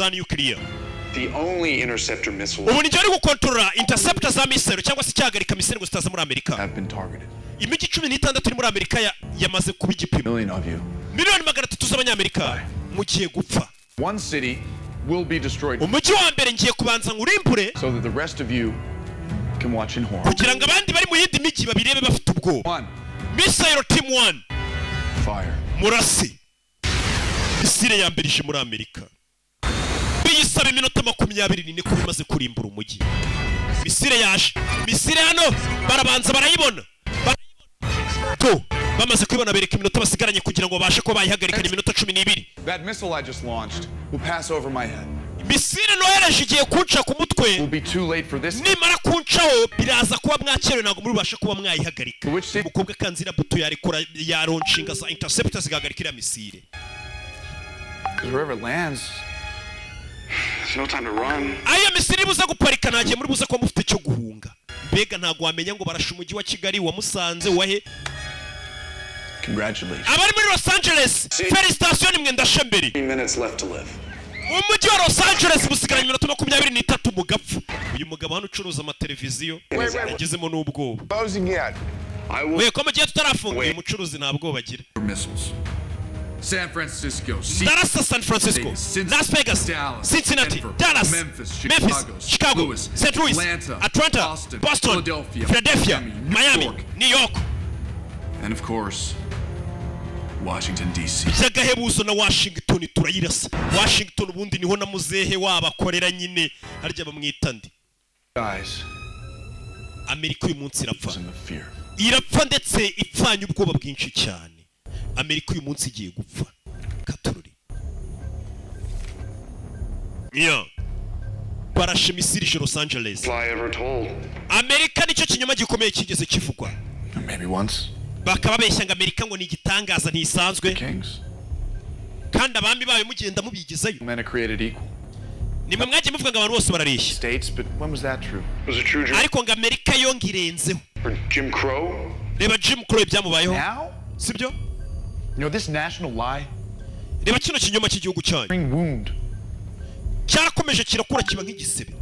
za nuclear. The only interceptor missile ubu nijye ari gukontorora interceptor za misile cyangwa se cyagarika misile ngo zitaza muri Amerika. have been targeted. Imijyi 16 iri muri Amerika yamaze kuba igipimo. Miliyoni 300 z'abanyamerika mugiye gupfa. One city will be destroyed. Umujyi wa mbere ngiye kubanza ngurimbure So that the rest of you can watch in horror. kugira ngo abandi bari mu yindi mijyi babirebe bafite ubwoba. Missile team 1 fire. Murasi misile ya mbere ije muri Amerika. Biyisaba iminota 24 ko bimaze kurimbura umujyi. Misile yaje. Misile hano barabanza barayibona. To bamaze kwibona bereka iminota basigaranye kugira ngo babashe ko bayihagarika iminota 12. That missile I just launched will pass over my head. Misile nohereje igiye kunca ku mutwe. Will be too late for this. Nimara kuncaho biraza kuba mwakerewe nago muri bashe kuba mwayihagarika. Umukobwa kanzira buto yarekora ya launchinga za interceptors zigahagarikira misile. Wherever it lands, there's no time to run. Aya misile buza guparika nagiye muri buza ko mufite cyo guhunga. Mbega ntago wamenya ngo barasha umujyi wa Kigali wa Musanze wahe. Congratulations. Abari muri Los Angeles, felicitation imwe ndashembere. 3 minutes left to live. Umujyi wa Los Angeles busigaranye iminota 23 mu gapfu. Uyu mugabo hano ucuruza amateleviziyo yagezemo n'ubwoba. Closing yet. We ko mugiye tutarafunga uyu mucuruzi nta bwoba agira. Missiles. San Francisco, Dallas, San Francisco, Las Vegas, Cincinnati, Dallas, Memphis, Chicago, St. Louis, Atlanta, Boston, Philadelphia, Miami, New York, and of course, Washington DC. Zagahebuzo na Washington turayirasa. Washington ubundi niho na muzehe wabakorera nyine harya bamwita ndi. Guys, Amerika uyu munsi irapfa ndetse ipfanye ubwoba bwinshi cyane. Amerika uyu munsi igiye gupfa. Katururi. Barashe misiri Los Angeles. Amerika nicyo kinyoma gikomeye kigeze kivugwa. Maybe once. Bakaba beshya ngo Amerika ngo ni igitangaza ntisanzwe. Kandi abambi bayo mugenda mubigizayo. Men are created equal. Nimwe mwagiye muvuga ngo abantu bose barareshya. States, but when was that true? Was it true? Ariko ngo Amerika yo ngirenzeho. Jim Crow? Reba Jim Crow byamubayeho. Now? Sibyo? You know this national lie? Reba kino kinyoma cy'igihugu cyanyu. Wound. Cyarakomeje kirakura kiba nk'igisebe.